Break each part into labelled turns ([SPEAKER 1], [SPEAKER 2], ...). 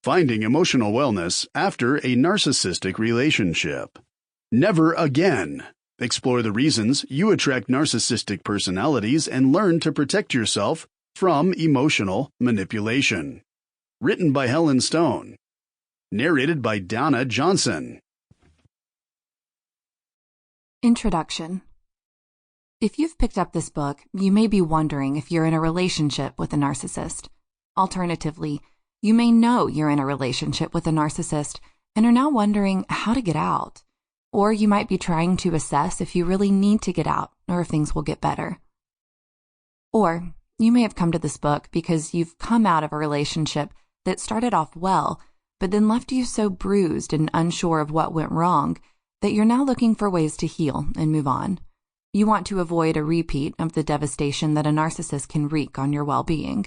[SPEAKER 1] Finding emotional wellness after a narcissistic relationship. Never again. Explore the reasons you attract narcissistic personalities and learn to protect yourself from emotional manipulation. Written by Helen Stone. Narrated by Donna Johnson.
[SPEAKER 2] Introduction. If you've picked up this book, you may be wondering if you're in a relationship with a narcissist. Alternatively, you may know you're in a relationship with a narcissist and are now wondering how to get out. Or you might be trying to assess if you really need to get out or if things will get better. Or you may have come to this book because you've come out of a relationship that started off well, but then left you so bruised and unsure of what went wrong that you're now looking for ways to heal and move on. You want to avoid a repeat of the devastation that a narcissist can wreak on your well-being.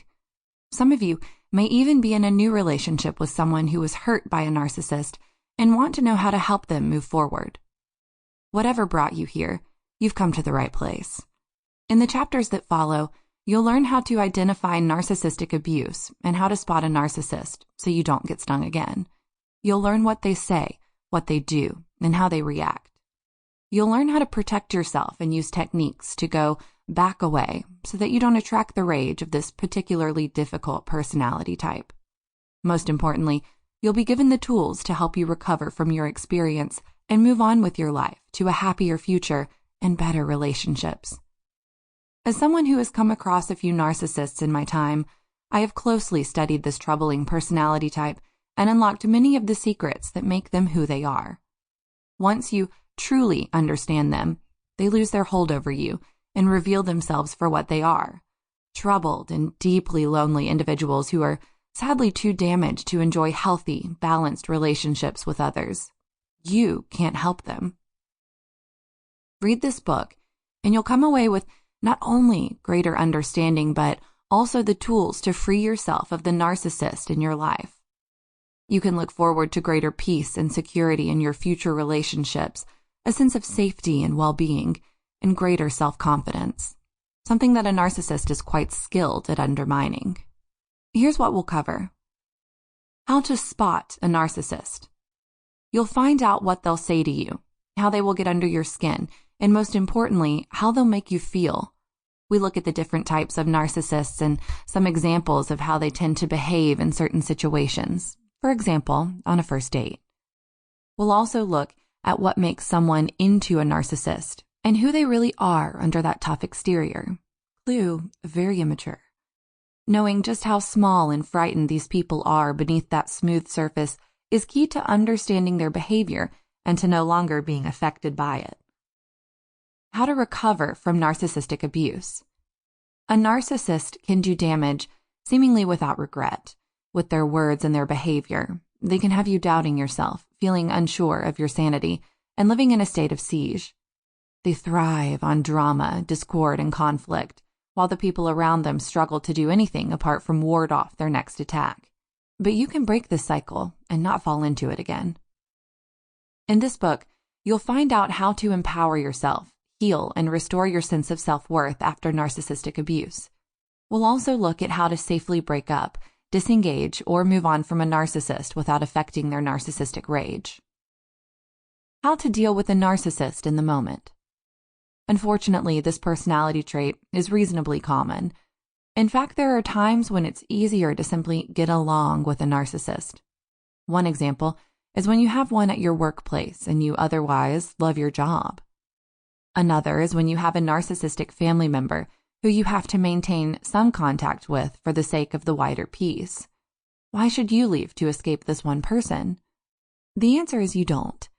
[SPEAKER 2] Some of you may even be in a new relationship with someone who was hurt by a narcissist and want to know how to help them move forward. Whatever brought you here, you've come to the right place. In the chapters that follow, you'll learn how to identify narcissistic abuse and how to spot a narcissist so you don't get stung again. You'll learn what they say, what they do, and how they react. You'll learn how to protect yourself and use techniques to go back away so that you don't attract the rage of this particularly difficult personality type. Most importantly, you'll be given the tools to help you recover from your experience and move on with your life to a happier future and better relationships. As someone who has come across a few narcissists in my time, I have closely studied this troubling personality type and unlocked many of the secrets that make them who they are. Once you truly understand them, they lose their hold over you and reveal themselves for what they are, troubled and deeply lonely individuals who are sadly too damaged to enjoy healthy, balanced relationships with others. You can't help them. Read this book, and you'll come away with not only greater understanding, but also the tools to free yourself of the narcissist in your life. You can look forward to greater peace and security in your future relationships, a sense of safety and well-being, and greater self-confidence, something that a narcissist is quite skilled at undermining. Here's what we'll cover. How to spot a narcissist. You'll find out what they'll say to you, how they will get under your skin, and most importantly, how they'll make you feel. We look at the different types of narcissists and some examples of how they tend to behave in certain situations. For example, on a first date. We'll also look at what makes someone into a narcissist and who they really are under that tough exterior. Clue, very immature. Knowing just how small and frightened these people are beneath that smooth surface is key to understanding their behavior and to no longer being affected by it. How to recover from narcissistic abuse. A narcissist can do damage seemingly without regret. With their words and their behavior, they can have you doubting yourself, feeling unsure of your sanity, and living in a state of siege. They thrive on drama, discord, and conflict, while the people around them struggle to do anything apart from ward off their next attack. But you can break this cycle and not fall into it again. In this book, you'll find out how to empower yourself, heal, and restore your sense of self-worth after narcissistic abuse. We'll also look at how to safely break up, disengage, or move on from a narcissist without affecting their narcissistic rage. How to deal with a narcissist in the moment. Unfortunately, this personality trait is reasonably common. In fact, there are times when it's easier to simply get along with a narcissist. One example is when you have one at your workplace and you otherwise love your job. Another is when you have a narcissistic family member who you have to maintain some contact with for the sake of the wider peace. Why should you leave to escape this one person? The answer is you don't.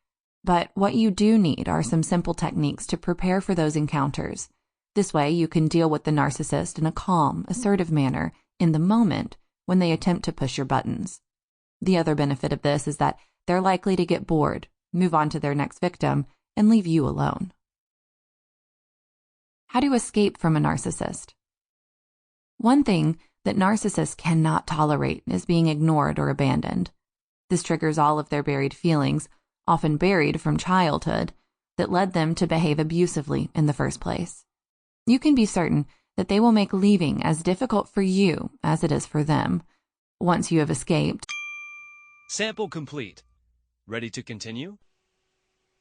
[SPEAKER 2] But what you do need are some simple techniques to prepare for those encounters. This way you can deal with the narcissist in a calm, assertive manner in the moment when they attempt to push your buttons. The other benefit of this is that they're likely to get bored, move on to their next victim, and leave you alone. How to escape from a narcissist. One thing that narcissists cannot tolerate is being ignored or abandoned. This triggers all of their buried feelings, often buried from childhood, that led them to behave abusively in the first place. You can be certain that they will make leaving as difficult for you as it is for them. Once you have escaped,
[SPEAKER 3] Sample complete. Ready to continue?